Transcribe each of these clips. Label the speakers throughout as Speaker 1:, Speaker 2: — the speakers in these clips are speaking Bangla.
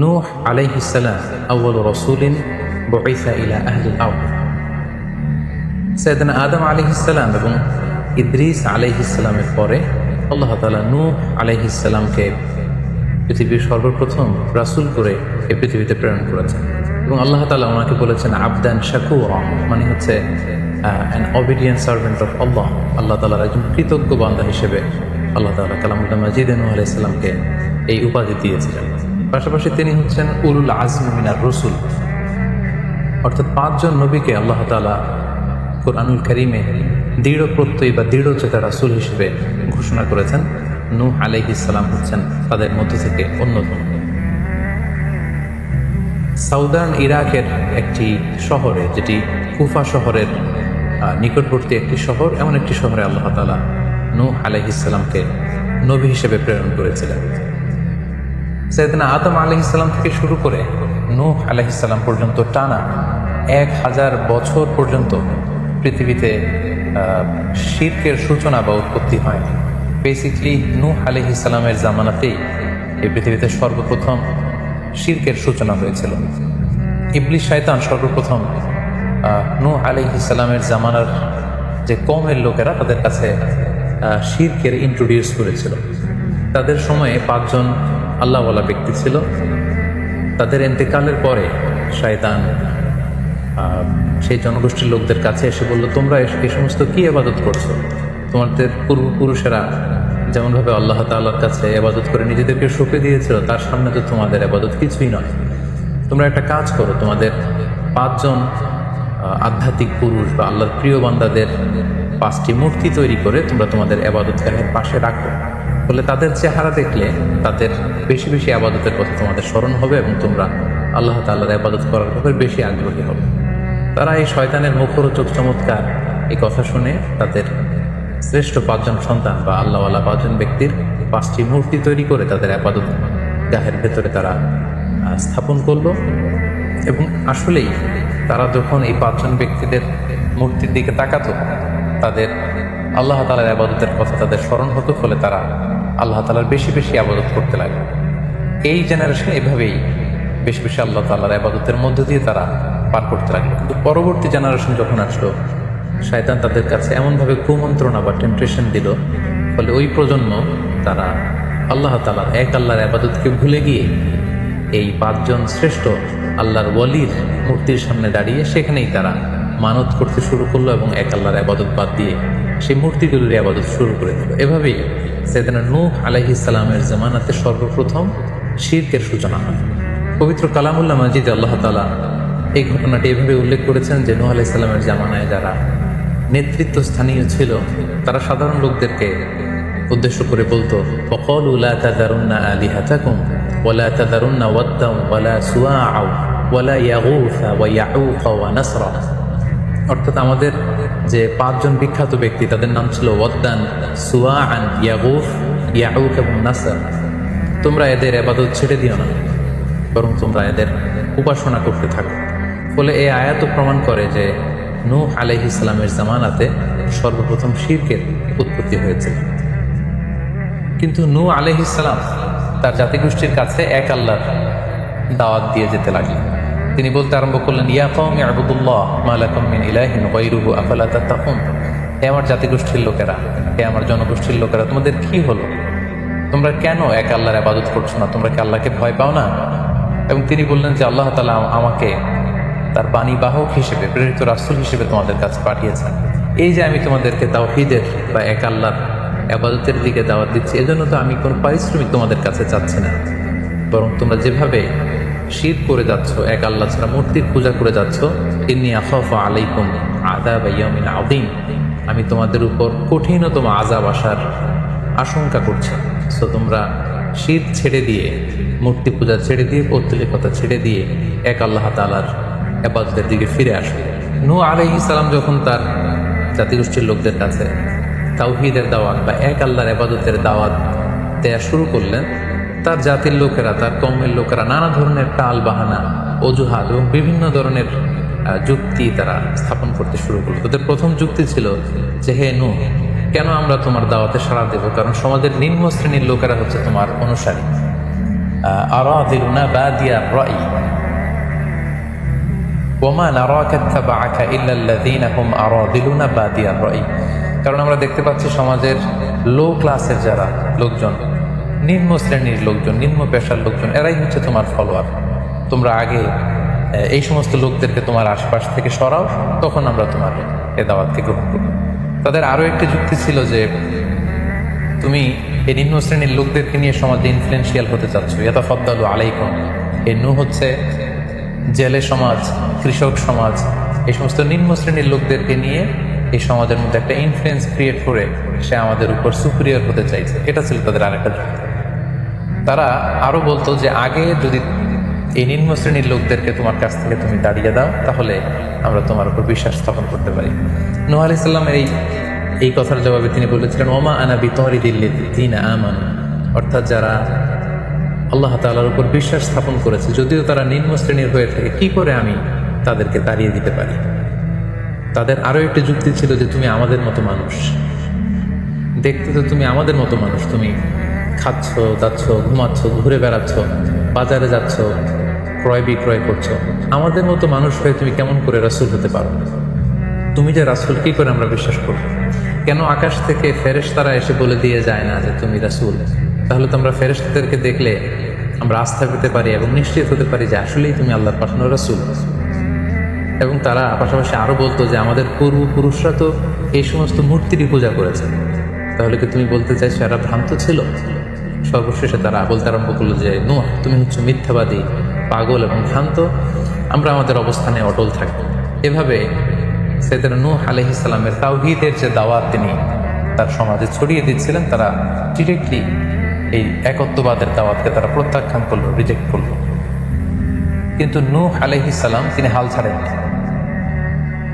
Speaker 1: নূহ আলাইহিস সালাম আউয়ালু রাসূলিন বুইসা ইলা আহলিল আরদ। সাইয়েদনা আদম আলাইহিস সালাম এবং ইদ্রিস আলাইহিস সালামের পরে আল্লাহ তাআলা নূহ আলাইহিস সালামকে পৃথিবীর সর্বপ্রথম রাসূল করে এই পৃথিবীতে প্রেরণ করেছেন এবং আল্লাহ তাআলা ওনাকে বলেছেন আবদান শাকুরা, মানে হচ্ছে অ্যান অবিডিয়েন্ট সার্ভেন্ট অফ আল্লাহ। আল্লাহ তাআলার একজন কৃতজ্ঞ বান্দা হিসেবে আল্লাহ তাআলা কালামুল্লাহ মাজিদে নূহ আলাইহিস সালামকে এই উপাধি দিয়েছিলেন। পাশাপাশি তিনি হচ্ছেন উলুল আজম মিনার রসুল, অর্থাৎ 5 জন নবীকে আল্লাহ তাআলা কুরআনুল কারীমে দৃঢ় প্রত্যয়ী বা দৃঢ়চেতা রাসূল হিসেবে ঘোষণা করেছেন। নূহ আলাইহিস সালাম হচ্ছেন তাদের মধ্য থেকে অন্যতম। সাউদার্ন ইরাকের একটি শহরে, যেটি কুফা শহরের নিকটবর্তী একটি শহর, এমন একটি শহরে আল্লাহ তাআলা নূহ আলাইহিস সালামকে নবী হিসেবে প্রেরণ করেছিলেন। সাইয়েদনা আদম আলাইহিস সালাম থেকে শুরু করে নূহ আলাইহিস সালাম পর্যন্ত টানা 1000 বছর পর্যন্ত পৃথিবীতে শিরকের সূচনা বা উৎপত্তি হয়। বেসিকলি নূহ আলাইহিস সালামের জামানাতেই এই পৃথিবীতে সর্বপ্রথম শিরকের সূচনা হয়েছিল। ইবলিস শয়তান সর্বপ্রথম নূহ আলাইহিস সালামের জামানার যে কওমের লোকেরা, তাদের কাছে শিরকের ইন্ট্রোডিউস করেছিল। তাদের সময়ে 5 জন আল্লাহওয়ালা ব্যক্তি ছিল। তাদের ইন্তেকালের পরে শয়তান সেই জনগোষ্ঠীর লোকদের কাছে এসে বলল, তোমরা এই সমস্ত কি ইবাদত করছো? তোমাদের পূর্বপুরুষেরা যেমনভাবে আল্লাহ তাআলার কাছে ইবাদত করে নিজেদেরকে সঁপে দিয়েছিল, তার সামনে তো তোমাদের ইবাদত কিছুই নয়। তোমরা একটা কাজ করো, তোমাদের 5 জন আধ্যাত্মিক পুরুষ বা আল্লাহর প্রিয় বান্দাদের 5টি মূর্তি তৈরি করে তোমরা তোমাদের ইবাদতগাহের পাশে রাখো। বলে তাদের চেহারা দেখলে তাদের বেশি বেশি ইবাদতের কথা তোমাদের স্মরণ হবে এবং তোমরা আল্লাহ তাআলার ইবাদত করার ব্যাপারে বেশি আগ্রহী হবে। তারা এই শয়তানের মুখরোচক চমৎকার এই কথা শুনে তাদের শ্রেষ্ঠ 5 জন সন্তান বা আল্লাহওয়ালা 5 জন ব্যক্তির 5টি মূর্তি তৈরি করে তাদের ইবাদত গাহের ভেতরে তারা স্থাপন করলো। এবং আসলেই তারা যখন এই 5 জন ব্যক্তিদের মূর্তির দিকে তাকাতো, তাদের আল্লাহ তাআলার ইবাদতের কথা তাদের স্মরণ হতো, ফলে তারা আল্লাহ তাআলার বেশি বেশি ইবাদত করতে লাগলো। এই জেনারেশন এভাবেই বেশি বেশি আল্লাহ তাআলার ইবাদতের মধ্য দিয়ে তারা পার করতে লাগলো। কিন্তু পরবর্তী জেনারেশন যখন আসলো, শয়তান তাদের কাছে এমনভাবে কুমন্ত্রণা বা টেম্পটেশন দিল, ফলে ওই প্রজন্ম তারা আল্লাহ তাআলার এক আল্লাহর ইবাদতকে ভুলে গিয়ে এই 5 জন শ্রেষ্ঠ আল্লাহর ওয়ালির মূর্তির সামনে দাঁড়িয়ে সেখানেই তারা মানত করতে শুরু করলো এবং এক আল্লাহর ইবাদত বাদ দিয়ে সেই মূর্তিগুলোর ইবাদত শুরু করে দিল। এভাবেই সাইয়েদনা নূহ আলাইহিস সালামের জামানাতে সর্বপ্রথম শিরকের সূচনা হয়। পবিত্র কালামুল্লাহ মাজিদে আল্লাহ তাআলা এই ঘটনাটি এভাবে উল্লেখ করেছেন যে নূহ আলাইহিস সালামের জামানায় যারা নেতৃত্ব স্থানীয় ছিল, তারা সাধারণ লোকদেরকে উদ্দেশ্য করে বলতো, ফাকালু লা তাযারুন্না আলিহাতাকুম ওয়া লা তাযারুন্না ওয়াদ্দান ওয়া লা সুওয়া ওয়া লা ইয়াগুসা ওয়া ইয়াউক ওয়া নাসরা। অর্থাৎ আমাদের যে 5 জন বিখ্যাত ব্যক্তি, তাদের নাম ছিল ওয়াদ্দান, সুওয়াআন, ইয়াগুস, ইয়াউক এবং নাসর। তোমরা এদের ইবাদত ছেড়ে দিও না, বরং তোমরা এদের উপাসনা করতে থাকো। ফলে এই আয়াত প্রমাণ করে যে নূহ আলাইহিস সালামের জামানাতে সর্বপ্রথম শিরকের উৎপত্তি হয়েছে। কিন্তু নূহ আলাইহিস সালাম তার জাতিগোষ্ঠীর কাছে এক আল্লাহর দাওয়াত দিয়ে যেতে লাগলেন। তিনি বলতে আরম্ভ করলেন, ইয়া কওমি আবুদুল্লাহ মা লাকুম মিন ইলাহিন গায়রুহু আফালা তাত্তাকুন। হে আমার জাতিগোষ্ঠীর লোকেরা, হে আমার জনগোষ্ঠীর লোকেরা, তোমাদের কি হলো? তোমরা কেন এক আল্লাহর ইবাদত করছো না? তোমরা কি আল্লাহকে ভয় পাও না? এবং তিনি বললেন যে আল্লাহ তাআলা আমাকে তার বাণী বাহক হিসেবে, প্রেরিত রাসূল হিসেবে তোমাদের কাছে পাঠিয়েছেন। এই যে আমি তোমাদেরকে তাওহীদের বা এক আল্লাহর ইবাদতের দিকে দাওয়াত দিচ্ছি, এজন্য তো আমি কোনো পারিশ্রমিক তোমাদের কাছে চাচ্ছি না, বরং তোমরা যেভাবে শিরক করে যাচ্ছ, এক আল্লাহ ছাড়া মূর্তির পূজা করে যাচ্ছ, ইন্নী আখাফু আলাইকুম আযাব ইয়াউমিন আযীম, আমি তোমাদের উপর কঠিনতম আযাব আসার আশঙ্কা করছি। সো তোমরা শিরক ছেড়ে দিয়ে, মূর্তি পূজা ছেড়ে দিয়ে, পৌত্তলিকতা ছেড়ে দিয়ে এক আল্লাহ তাআলার ইবাদতের দিকে ফিরে আসো। নূহ আলাইহিস সালাম যখন তার জাতিগোষ্ঠীর লোকদের কাছে তাওহীদের দাওয়াত বা এক আল্লাহর ইবাদতের দাওয়াত দেয়া শুরু করলেন, তার জাতির লোকেরা, তার কওমের লোকেরা নানা ধরনের টাল বাহানা, অজুহাত এবং বিভিন্ন ধরনের যুক্তি তারা স্থাপন করতে শুরু করলো। তাদের প্রথম যুক্তি ছিল যে, হে নূহ, কেন আমরা তোমার দাওয়াতে সাড়া দেব? কারণ সমাজের নিম্ন শ্রেণীর লোকেরা হচ্ছে তোমার অনুসারী, আরাদিলুনা বাদিয়ার রাই ওমা নারাকা ইত্তাবাআকা ইল্লা আল্লাযীনা হুম আরাদিলুনা বাদিয়ার রাই। কারণ আমরা দেখতে পাচ্ছি সমাজের লো ক্লাসের যারা লোকজন, নিম্ন শ্রেণীর লোকজন, নিম্ন পেশার লোকজন, এরাই হচ্ছে তোমার ফলোয়ার। তোমরা আগে এই সমস্ত লোকদেরকে তোমার আশপাশ থেকে সরাও, তখন আমরা তোমার এ দাওয়াতকে গ্রহণ করব। তাদের আরও একটি যুক্তি ছিল যে তুমি এই নিম্ন শ্রেণীর লোকদেরকে নিয়ে সমাজে ইনফ্লুয়েন্সিয়াল হতে চাচ্ছ, ইয়াতাফাদ্দালু আলাইকুম। এই নূহ হচ্ছে জেলে সমাজ, কৃষক সমাজ, এই সমস্ত নিম্ন শ্রেণীর লোকদেরকে নিয়ে এই সমাজের মধ্যে একটা ইনফ্লুয়েন্স ক্রিয়েট করে সে আমাদের উপর সুপিরিয়র হতে চাইছে। এটা ছিল তাদের আরেকটা যুক্তি। তারা আরও বলতো যে আগে যদি এই নিম্ন শ্রেণীর লোকদেরকে তোমার কাছ থেকে তুমি দাঁড়িয়ে দাও, তাহলে আমরা তোমার উপর বিশ্বাস স্থাপন করতে পারি। নূহ আলাইহিস সালামের এই কথার জবাবে তিনি বলেছিলেন, ওমা আনা বিতারিদিল্লাযীনা আমানু, অর্থাৎ যারা আল্লাহ তাআলার উপর বিশ্বাস স্থাপন করেছে, যদিও তারা নিম্ন শ্রেণীর হয়ে থাকে, কি করে আমি তাদেরকে তাড়িয়ে দিতে পারি। তাদের আরও একটি যুক্তি ছিল যে তুমি আমাদের মতো মানুষ, দেখতে তো তুমি আমাদের মতো মানুষ, তুমি খাচ্ছ, যাচ্ছ, ঘুমাচ্ছ, ঘুরে বেড়াচ্ছ, বাজারে যাচ্ছ, ক্রয় বিক্রয় করছো, আমাদের মতো মানুষ হয়ে তুমি কেমন করে রাসূল হতে পারো? তুমি যে রাসূল, কি করে আমরা বিশ্বাস করব? কেন আকাশ থেকে ফেরেশতারা এসে বলে দিয়ে যায় না যে তুমি রাসূল? তাহলে তো আমরা ফেরেশতাদেরকে দেখলে আমরা আস্থা পেতে পারি এবং নিশ্চিত হতে পারি যে আসলেই তুমি আল্লাহর পাঠানো রাসূল। এবং তারা পাশাপাশি আরও বলতো যে আমাদের পূর্বপুরুষরা তো এই সমস্ত মূর্তিরই পূজা করেছে, তাহলে কি তুমি বলতে চাইছো এরা ভ্রান্ত ছিল? সর্বশেষে তারা বলতে আরম্ভ করলো যে নূহ, তুমি হচ্ছে মিথ্যাবাদী, পাগল এবং ভ্রান্ত, আমরা আমাদের অবস্থানে অটল থাকবো। এভাবে সাইয়েদনা নূহ আলাইহিস সালামের তাওহীদের যে দাওয়াত তিনি তার সমাজে ছড়িয়ে দিচ্ছিলেন, তারা ডিরেক্টলি এই একত্ববাদের দাওয়াতকে তারা প্রত্যাখ্যান করলো, রিজেক্ট করলো। কিন্তু নূহ আলাইহিস সালাম তিনি হাল ছাড়েননি।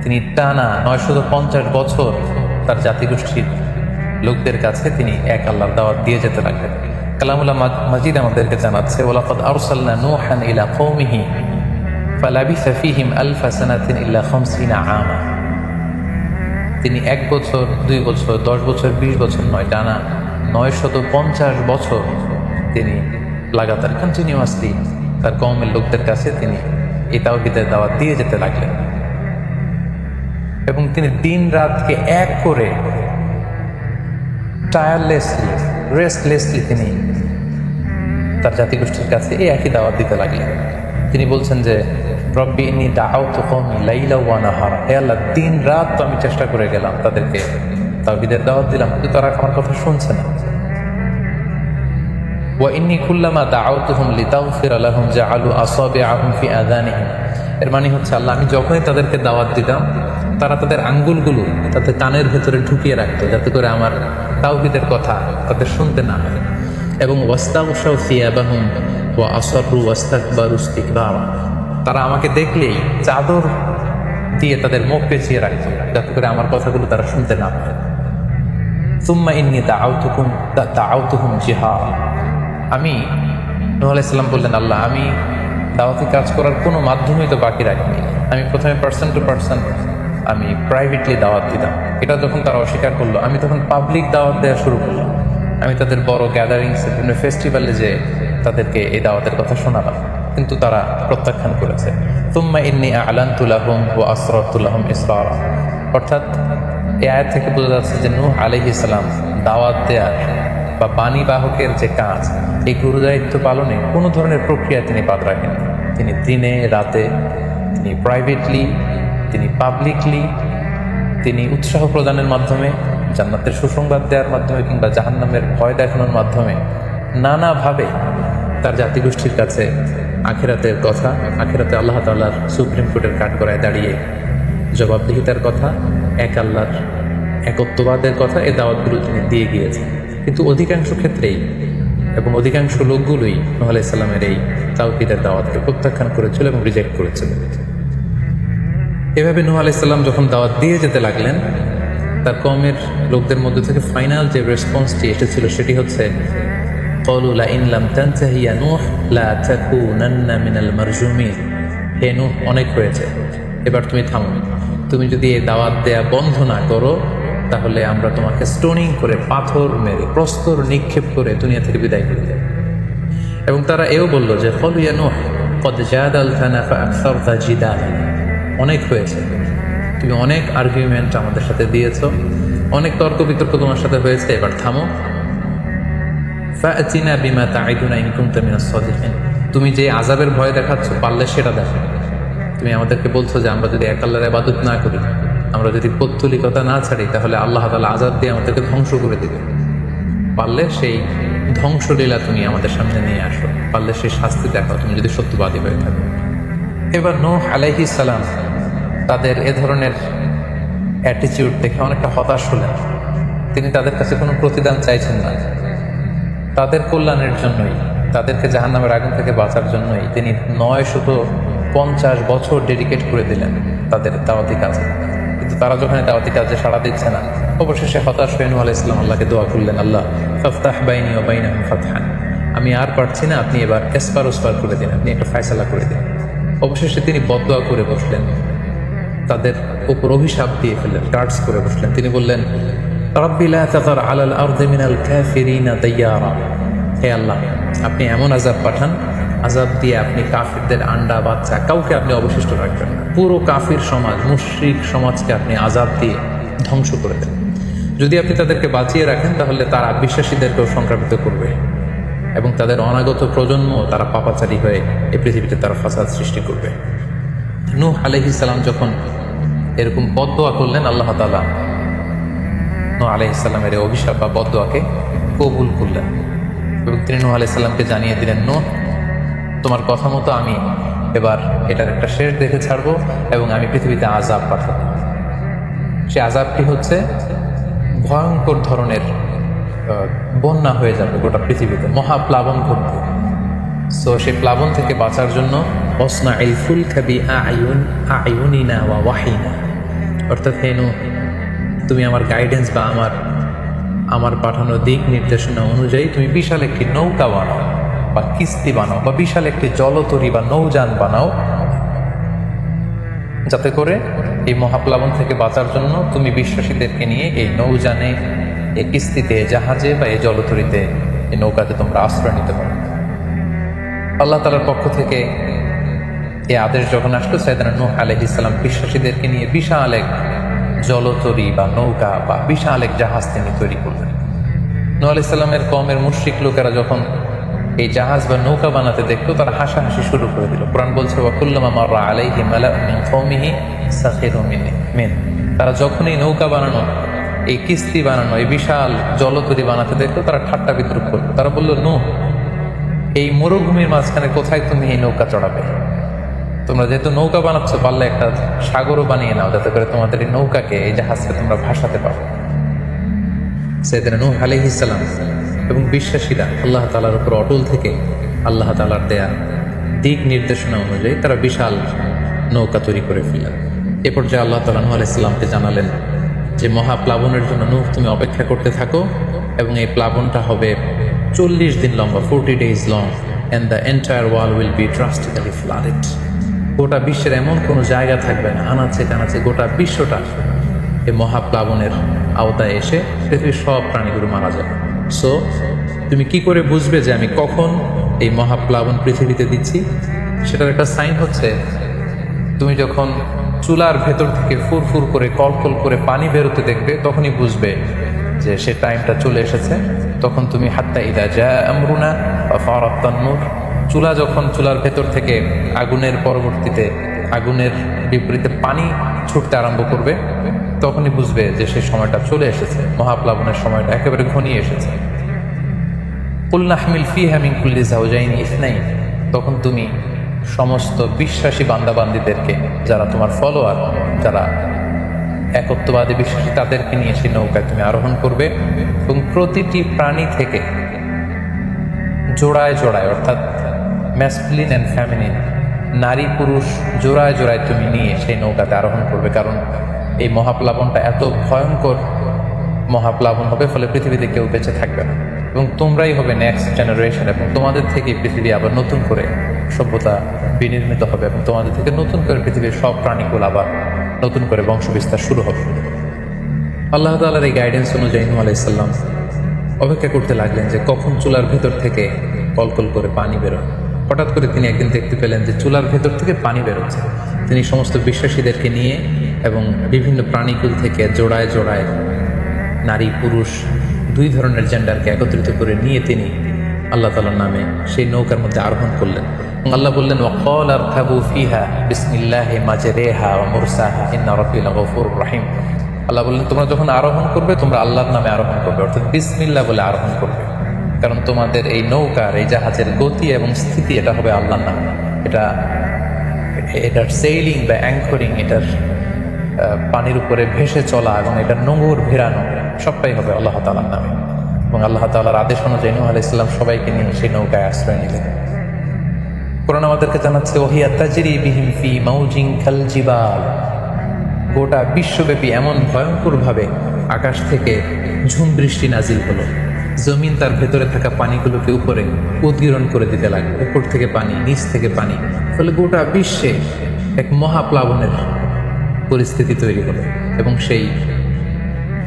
Speaker 1: তিনি টানা 950 বছর তার জাতিগোষ্ঠীর লোকদের কাছে তিনি এক আল্লাহর দাওয়াত দিয়ে যেতে লাগলেন। কালামুল্লাহ মাজিদ আমাদেরকে জানাচ্ছে, ওয়ালাকাদ আরসালনা নূহান ইলা কওমিহি ফালাবিসা ফীহিম আলফা সানাতিন ইল্লা 50 আমা। তিনি 1 বছর, 2 বছর, 10 বছর, 20 বছর নয়, টানা 950 বছর তিনি লাগাতার কন্টিনিউয়াসলি তার কওমের লোকদের কাছে তিনি এই তাওহীদের দাওয়াত দিয়ে যেতে লাগলেন। এবং তিনি দিন রাতকে এক করে টায়ারলেসলি, রেস্টলেসলি তিনি তার জাতিগোষ্ঠীর কাছে এই একই দাওয়াত দিতে লাগলেন। তিনি বলছেন যে রব্বি ইন্নী দাআউতু কওমি লাইলা ওয়া নাহারা, হে আল্লাহ, দিন রাত তো আমি চেষ্টা করে গেলাম, তাদেরকে তাওহীদের দাওয়াত দিলাম, কিন্তু তারা আমার কথা শুনছে না। ওয়া ইন্নী কুল্লামা দাআউতুহুম লিতাগফিরা লাহুম জাআলু আসাবিআহুম ফি আযানিহিম। এর মানে হচ্ছে আল্লাহ, আমি যখনই তাদেরকে দাওয়াত দিতাম, তারা তাদের আঙ্গুলগুলো তাদের কানের ভেতরে ঢুকিয়ে রাখতো, যাতে করে আমার তাওহীদের কথা তাদের শুনতে না হয়। এবং ওয়াস্তাগশাউ সিয়াবাহুম ওয়া আসররু ওয়াস্তাকবারু ইসতিকবারা, তারা আমাকে দেখলেই চাদর দিয়ে তাদের মুখ পেঁচিয়ে রাখতো, যাতে করে আমার কথাগুলো তারা শুনতে না পায়। সুম্মা ইন্নী দাআউতুহুম জিহারা। আমি, নূহ আলাইহিস সালাম বললেন, আল্লাহ, আমি দাওয়াতি কাজ করার কোনো মাধ্যমই তো বাকি রাখিনি। আমি প্রথমে পার্সন টু পার্সন আমি প্রাইভেটলি দাওয়াত দিতাম। এটা যখন তারা অস্বীকার করলো, আমি তখন পাবলিক দাওয়াত দেওয়া শুরু করলাম। আমি তাদের বড় গ্যাদারিংসে, বিভিন্ন ফেস্টিভ্যালে যে তাদেরকে এই দাওয়াতের কথা শোনালাম, কিন্তু তারা প্রত্যাখ্যান করেছে। তুম্মা ইন্নী আ'লানতু লাহুম ওয়া আসরারতু লাহুম ইসরারা। অর্থাৎ এই আয়াত থেকে বোঝা যাচ্ছে যে নূহ আলাইহিস সালাম দাওয়াত দেওয়ার বা বাণী বাহকের যে কাজ, এই গুরুদায়িত্ব পালনে কোনো ধরনের প্রক্রিয়া তিনি বাদ রাখেন। তিনি দিনে রাতে, তিনি প্রাইভেটলি, তিনি পাবলিকলি, তিনি উৎসাহ প্রদানের মাধ্যমে, জান্নাতের সুসংবাদ দেওয়ার মাধ্যমে, কিংবা জাহান্নামের ভয় দেখানোর মাধ্যমে নানাভাবে তার জাতিগোষ্ঠীর কাছে আখিরাতের কথা, আখিরাতে আল্লাহ তাআলার সুপ্রিম কোর্টের কাঠগড়ায় দাঁড়িয়ে জবাবদিহিতার কথা, এক আল্লাহর একত্ববাদের কথা, এই দাওয়াতগুলো তিনি দিয়ে গিয়েছেন। কিন্তু অধিকাংশ ক্ষেত্রেই এবং অধিকাংশ লোকগুলোই নূহ আলাইহিস সালামের এই তাওহীদের দাওয়াতকে প্রত্যাখ্যান করেছিল এবং রিজেক্ট করেছিল। এভাবে নূহ আলাইহিস সালাম যখন দাওয়াত দিয়ে যেতে লাগলেন, তার কওমের লোকদের মধ্যে থেকে ফাইনাল যে রেসপন্সটি এসেছিল সেটি হচ্ছে, ক্বালু লা ইন লাম তানতাহি ইয়া নূহ লা তাকুনান্না মিনাল মারজুমিন। হে নূহ, অনেক হয়েছে, এবার তুমি থামো। তুমি যদি এই দাওয়াত দেয়া বন্ধ না করো, তাহলে আমরা তোমাকে স্টোনিং করে, পাথর মেরে, প্রস্তর নিক্ষেপ করে দুনিয়া থেকে বিদায় করে দেব। এবং তারা এও বলল যে ক্বালু ইয়া নূহ ক্বাদ জাদালতানা ফাআকসারতা জিদালানা, অনেক হয়েছে, তুমি অনেক আর্গুমেন্ট আমাদের সাথে দিয়েছো, অনেক তর্ক বিতর্ক তোমার সাথে হয়েছে, এবার থামো। ফাআতিনা বিমা তাঈদুনা ইন কুনতা মিনাস সাদিকিন, তুমি যে আযাবের ভয় দেখাচ্ছ পারলে সেটা দেখো। তুমি আমাদেরকে বলছো যে আমরা যদি এক আল্লাহর ইবাদত না করি, আমরা যদি পৌত্তলিকতা না ছাড়ি, তাহলে আল্লাহ তাআলা আযাব দিয়ে আমাদেরকে ধ্বংস করে দিবে। পারলে সেই ধ্বংসলীলা তুমি আমাদের সামনে নিয়ে আসো, পারলে সেই শাস্তি দেখাও তুমি যদি সত্যবাদী হয়ে থাকো। এবার নূহ আলাইহিস সালাম তাদের এ ধরনের অ্যাটিটিউড দেখে অনেকটা হতাশ হলেন। তিনি তাদের কাছে কোনো প্রতিদান চাইছেন না, তাদের কল্যাণের জন্যই, তাদেরকে জাহান্নামের আগুন থেকে বাঁচার জন্যই তিনি 950 বছর ডেডিকেট করে দিলেন তাদের দাওয়াতি কাজে। কিন্তু তারা যখন দাওয়াতি কাজে সাড়া দিচ্ছে না, অবশেষে হতাশ হয়ে নূহ আলাইহিস সালাম আল্লাহকে দোয়া করলেন, আল্লাহ ফাফতাহ বাইনি ওয়া বাইনাহুম ফাতহান, আমি আর পারছি না, আপনি এবার এসপার ওসপার করে দিন, আপনি একটা ফয়সালা করে দিন। অবশেষে তিনি বদদোয়া করে বসলেন, তাদের উপর অভিশাপ দিয়ে ফেললেন, কার্ডস করে বসলেন। তিনি বললেন, রাব্বি লা তাযার আলাল আরদি মিনাল কাফিরিনা দাইয়ারা, হে আল্লাহ আপনি এমন আযাব পাঠান, আযাব দিয়ে আপনি কাফিরদের আন্ডা বাচ্চা কাউকে আপনি অবশিষ্ট রাখবেন না, পুরো কাফির সমাজ, মুশরিক সমাজকে আপনি আযাব দিয়ে ধ্বংস করে দেন। যদি আপনি তাদেরকে বাঁচিয়ে রাখেন তাহলে তারা বিশ্বাসীদেরকেও সংক্রামিত করবে এবং তাদের অনাগত প্রজন্ম তারা পাপাচারী হয়ে এই পৃথিবীতে তারা ফাসাদ সৃষ্টি করবে। নূহ আলাইহিস সালাম যখন এরকম বদদোয়া করলেন, আল্লাহ তাআলা নূহ আলাইহিস সালামের অভিশাপ বা বদদোয়াকে কবুল করলেন এবং তিনি নূহ আলাইহিস সালামকে জানিয়ে দিলেন, নূহ তোমার কথা মতো আমি এবার এটার একটা শেষ দেখে ছাড়বো এবং আমি পৃথিবীতে আযাব পাঠাবো। সে আযাবটি হচ্ছে ভয়ঙ্কর ধরনের বন্যা হয়ে যাবে গোটা পৃথিবীতে, মহাপ্লাবন ঘটবে। সো সেই প্লাবন থেকে বাঁচার জন্য ওয়াসনাইল ফুলকা বিআইউনিনা ওয়া ওয়াহিনা, অর্থাৎ হে নূহ তুমি আমার গাইডেন্স বা আমার পাঠানো দিক নির্দেশনা অনুযায়ী তুমি বিশাল একটি নৌকা বানাও বা কিস্তি বানাও বা বিশাল একটি জলতরী বা নৌযান বানাও, যাতে করে এই মহাপ্লাবন থেকে বাঁচার জন্য তুমি বিশ্বাসীদেরকে নিয়ে এই নৌযানে, এই কিস্তিতে, জাহাজে বা এই জলতরীতে, এই নৌকাতে তোমরা আশ্রয় নিতে পারো। আল্লাহ তাআলার পক্ষ থেকে এই আদেশ যখন আসলো, সাইয়েদনা নূহ আলাইহিস সালাম বিশ্বাসীদেরকে নিয়ে বিশাল এক জলতরী বা নৌকা বা বিশাল এক জাহাজ তিনি তৈরি করলেন। নূহ আলাইহিস সালামের কওমের মুশরিক লোকেরা যখন এই জাহাজ বা নৌকা বানাতে দেখলো, তারা হাসাহাসি শুরু করে দিল। কুরআন বলছে, ওয়া কুল্লামা মাররা আলাইহি মালাউন মিন কওমিহি সাখিরু মিন, তারা যখন এই নৌকা বানানো, এই কিস্তি বানানো, এই বিশাল জলতরী বানাতে দেখলো, তারা ঠাট্টা বিদ্রুপ করলো। তারা বলল, নূহ এই মরুভূমির মাঝখানে কোথায় তুমি এই নৌকা চড়াবে? তোমরা যেহেতু নৌকা বানাচ্ছ, পারলে একটা সাগরও বানিয়ে নাও, যাতে করে তোমাদের এই নৌকাকে, এই জাহাজকে তোমরা ভাসাতে পারো। সাইয়েদনা নূহ আলাইহিস সালাম এবং বিশ্বাসীরা আল্লাহ তাআলার উপর অটল থেকে আল্লাহ তাআলার দেয়া দিক নির্দেশনা অনুযায়ী তারা বিশাল নৌকা তৈরি করে ফেললেন। এ পর্যায়ে আল্লাহ তাআলা নূহ আলাইহিস সালামকে জানালেন যে মহাপ্লাবনের জন্য নূহ তুমি অপেক্ষা করতে থাকো এবং এই প্লাবনটা হবে 40 দিন লম্বা, 40 days long, and the entire world will be drastically flooded. গোটা বিশ্বের এমন কোনো জায়গা থাকবে না, আনাচে কানাচে গোটা বিশ্বটা এই মহাপ্লাবনের আওতায় এসে পৃথিবীর সব প্রাণীগুলো মারা যাবে। সো তুমি কি করে বুঝবে যে আমি কখন এই মহাপ্লাবন পৃথিবীতে দিচ্ছি? সেটার একটা সাইন হচ্ছে, তুমি যখন চুলার ভেতর থেকে ফুরফুর করে কলকল করে পানি বেরোতে দেখবে, তখনই বুঝবে যে সে টাইমটা চলে এসেছে। তখন তুমি হাত্তা ইদা জা আমরুনা ওয়া ফারাত তান্নুর, চুলার ভেতর থেকে আগুনের পরবর্তীতে আগুনের বিপরীতে পানি ছুটতে আরম্ভ করবে, তখনই বুঝবে যে সেই সময়টা চলে এসেছে, মহাপ্লাবনের সময়টা একেবারে ঘনিয়ে এসেছে। কুল নাহমিল ফিহা মিন কুল্লি যাওজাইনি ইসনাইন, তখন তুমি সমস্ত বিশ্বাসী বান্দাবান্দিদেরকে, যারা তোমার ফলোয়ার, যারা একত্ববাদী বিশ্বাসী, তাদেরকে নিয়ে সেই নৌকায় তুমি আরোহণ করবে এবং প্রতিটি প্রাণী থেকে জোড়ায় জোড়ায়, অর্থাৎ ম্যাসকুলিন অ্যান্ড ফ্যামিনিন, নারী পুরুষ জোড়ায় জোড়ায় তুমি নিয়ে সেই নৌকাতে আরোহণ করবে। কারণ এই মহাপ্লাবনটা এত ভয়ঙ্কর মহাপ্লাবন হবে, ফলে পৃথিবীতে কেউ বেঁচে থাকবে না এবং তোমরাই হবে নেক্সট জেনারেশন, এবং তোমাদের থেকে পৃথিবী আবার নতুন করে সভ্যতা বিনির্মিত হবে এবং তোমাদের থেকে নতুন করে পৃথিবীর সব প্রাণীকুল আবার নতুন করে বংশবিস্তার শুরু হবে। আল্লাহ তাআলার এই গাইডেন্স অনুযায়ী নূহ আলাইহিস সালাম অপেক্ষা করতে লাগলেন যে কখন চুলার ভেতর থেকে কলকল করে পানি বেরোয়। হঠাৎ করে তিনি একদিন দেখতে পেলেন যে চুলার ভেতর থেকে পানি বেরোচ্ছে। তিনি সমস্ত বিশ্বাসীদেরকে নিয়ে এবং বিভিন্ন প্রাণীকুল থেকে জোড়ায় জোড়ায় নারী পুরুষ দুই ধরনের জেন্ডারকে একত্রিত করে নিয়ে তিনি আল্লাহ তাআলার নামে সেই নৌকার মধ্যে আরোহণ করলেন। এবং আল্লাহ বললেন, ওয়াকাল আরকাবু ফিহা বিসমিল্লাহি মাজরিহা ওয়া মুরসাহা ইন্না রাব্বি লাগফুরুর রহিম। আল্লাহ বললেন, তোমরা যখন আরোহণ করবে তোমরা আল্লাহর নামে আরোহণ করবে, অর্থাৎ বিসমিল্লাহ বলে আরোহণ করবে। কারণ তোমাদের এই নৌকার এই জাহাজের গতি এবং স্থিতি এটা হবে আল্লাহর নামে। এটার সেইলিং বা অ্যাঙ্করিং, এটার পানির উপরে ভেসে চলা এবং এটার নোঙর ভেরানো সবটাই হবে আল্লাহ তাআলার নামে। এবং আল্লাহ তাআলার আদেশ অনুযায়ী নূহ আলাইহিস সালাম সবাইকে নিয়ে সেই নৌকায় আশ্রয় নিলেন। কোরআন আমাদেরকে জানাচ্ছে, ওহিয়া তাজরি বিহিম ফি মাউজিন কাল জিবাল। গোটা বিশ্বব্যাপী এমন ভয়ঙ্করভাবে আকাশ থেকে ঝুম বৃষ্টি নাজিল হলো, জমিন তার ভেতরে থাকা পানিগুলোকে উপরে উদ্গীরণ করে দিতে লাগলো। উপর থেকে পানি, নিচ থেকে পানি, ফলে গোটা বিশ্বে এক মহাপ্লাবনের পরিস্থিতি তৈরি হলো। এবং সেই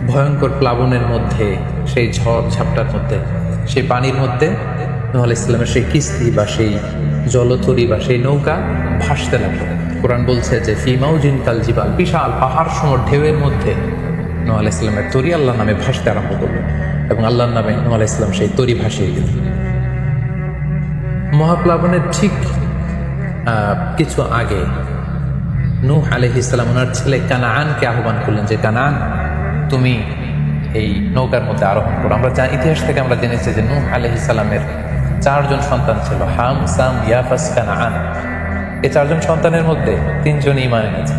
Speaker 1: ভয়ঙ্কর প্লাবনের মধ্যে, সেই ঝড় ঝাপটার মধ্যে, সেই পানির মধ্যে নূহ আলাইহিস সালামের সেই কিস্তি বা সেই জলতরী বা সেই নৌকা ভাসতে লাগলো। কোরআন বলছে যে ফি মাউজিন কাল জিবাল, বিশাল পাহাড় সম ঢেউয়ের মধ্যে নূহ আলাইহিস সালামের তরী আল্লাহর নামে ভাসতে আরম্ভ করলো এবং আল্লাহর নামে নূহ আলাইহিস সালাম সেই তরী ভাসিয়ে দিলেন। মহাপ্লাবনের ঠিক কিছু আগে নূহ আলাইহিস সালাম ওনার ছেলে কানাআনকে আহ্বান করলেন যে, কানাআন, তুমি এই নৌকার মধ্যে আরোহণ করো। আমরা ইতিহাস থেকে আমরা জেনেছি যে নূহ আলাইহিস সালামের 4 জন সন্তান ছিল, হাম, সাম, ইয়াফাস, কানাআন। এই 4 জন সন্তানের মধ্যে 3 জন ঈমান এনেছে,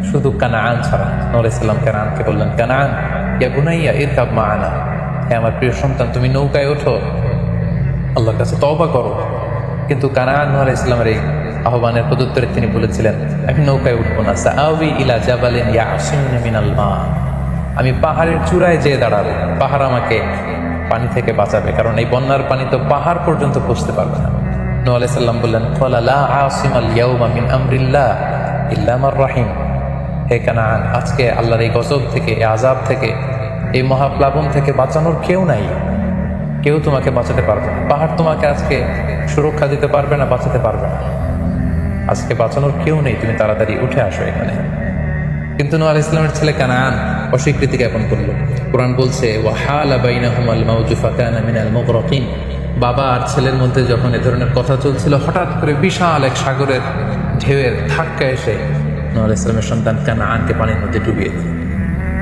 Speaker 1: শুধু কানাআন ছাড়া। নূহ আলাইহিস সালাম কানাআনকে বললেন, কানাআন ইয়া বুনাইয়া ইরকাব মা'ানা, হে আমার প্রিয় সন্তান, তুমি নৌকায় ওঠো, আল্লাহর কাছে তওবা করো। কিন্তু কানাআন নূহ আলাইহিস সালামের এই আহ্বানের প্রত্যুত্তরে তিনি বলেছিলেন, আমি নৌকায় উঠবো না, সাআবি ইলা জাবালিন ইয়াসিমুনি মিনাল মা, আমি পাহাড়ের চূড়ায় যেয়ে দাঁড়াবো, পাহাড় আমাকে পানি থেকে বাঁচাবে, কারণ এই বন্যার পানি তো পাহাড় পর্যন্ত পৌঁছতে পারবে না। নূহ আলাইহিস সালাম বললেন, ক্বালা লা আসিমাল ইয়াউমা মিন আমরিল্লাহ ইল্লা মার রাহিম, হে কানাআন, আজকে আল্লাহর এই গজব থেকে, এই আযাব থেকে, এই মহাপ্লাবন থেকে বাঁচানোর কেউ নাই, কেউ তোমাকে বাঁচাতে পারবে না। পাহাড় তোমাকে আজকে সুরক্ষা দিতে পারবে না, বাঁচাতে পারবে না, আজকে বাঁচানোর কেউ নেই, তুমি তাড়াতাড়ি উঠে আসো এখানে। কিন্তু নূহ আলাইহিস সালামের ছেলে কানাআন অস্বীকৃতি জ্ঞাপন করলো। কোরআন বলছে, ওয়াহালা বাইনাহুমাল মাউজু ফাকানা মিনাল মুগরাকিন, বাবা আর ছেলের মধ্যে যখন এ ধরনের কথা চলছিল, হঠাৎ করে বিশাল এক সাগরের ঢেউয়ের ধাক্কা এসে নূহ আলাইহিস সালামের সন্তান কানাআনকে পানির মধ্যে ডুবিয়ে দিল।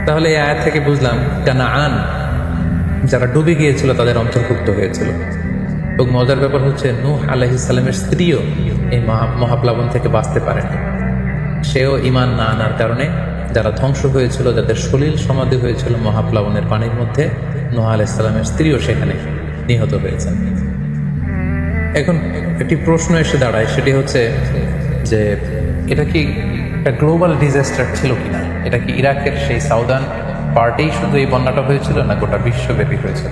Speaker 1: তাহলে এই আয়াত থেকে বুঝলাম কানাআন যারা ডুবে গিয়েছিল তাদের অন্তর্ভুক্ত হয়েছিল। এবং মজার ব্যাপার হচ্ছে, নূহ আলাইহিস সালামের স্ত্রীও এই মহাপ্লাবন থেকে বাঁচতে পারেন। সেও ঈমান না আনার কারণে যারা ধ্বংস হয়েছিল, যাদের সলিল সমাধি হয়েছিল মহাপ্লাবনের পানির মধ্যে, নূহ আলাইহিস সালামের স্ত্রীও সেখানে নিহত হয়েছেন। এখন একটি প্রশ্ন এসে দাঁড়ায়, সেটি হচ্ছে যে এটা কি একটা গ্লোবাল ডিজাস্টার ছিল কিনা? এটা কি ইরাকের সেই সাউদার্ন পার্টেই শুধু এই বন্যাটা হয়েছিল, না গোটা বিশ্বব্যাপী হয়েছিল?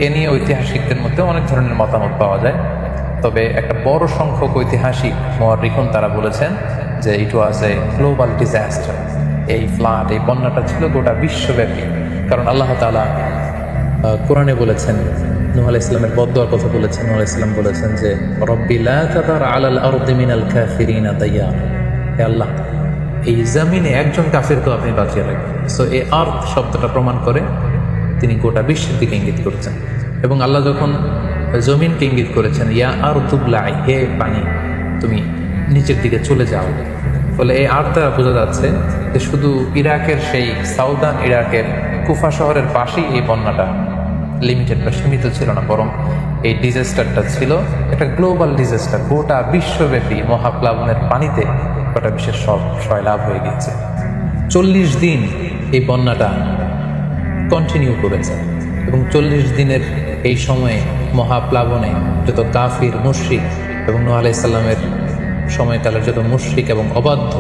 Speaker 1: এ নিয়ে ঐতিহাসিকদের মধ্যে অনেক ধরনের মতামত পাওয়া যায়। তবে একটা বড় সংখ্যক ঐতিহাসিক মুআররিখুন তারা বলেছেন যে ইট ওয়াজ এ গ্লোবাল ডিজাস্টার। এই ফ্লাড, এই বন্যাটা ছিল গোটা বিশ্বব্যাপী। কারণ আল্লাহ তাআলা কোরআনে বলেছেন, নূহ আলাইহিস সালামের বদদুয়ার কথা বলেছেন। নূহ আলাইহিস সালাম বলেছেন যে, রব্বি লা তাদার আলাল আরদি মিনাল কাফিরিনা দাইয়ার, হে আল্লাহ, এই জমিনে একজন কাফিরকেও আপনি বাঁচিয়ে রাখবেন। সো এই আর্থ শব্দটা প্রমাণ করে তিনি গোটা বিশ্বের দিকে ইঙ্গিত করেছেন। এবং আল্লাহ যখন জমিনকে ইঙ্গিত করেছেন, ইয়া আরদু ব্লাই, হে পানি তুমি নিচের দিকে চলে যাও, ফলে এই আর্থ দ্বারা বোঝা যাচ্ছে যে শুধু ইরাকের সেই সাউদার্ন ইরাকের কুফা শহরের পাশেই এই বন্যাটা লিমিটেড বা সীমিত ছিল না, বরং এই ডিজাস্টারটা ছিল একটা গ্লোবাল ডিজাস্টার। গোটা বিশ্বব্যাপী মহাপ্লাবনের পানিতে গোটা বিশ্বের সব সয়লাভ হয়ে গিয়েছে। 40 দিন এই বন্যাটা কন্টিনিউ করেছে এবং 40 দিনের এই সময়ে মহাপ্লাবনে যত কাফির, মুশরিক এবং নূহ আলাইহিস সালামের সময়কালের যত মুশরিক এবং অবাধ্য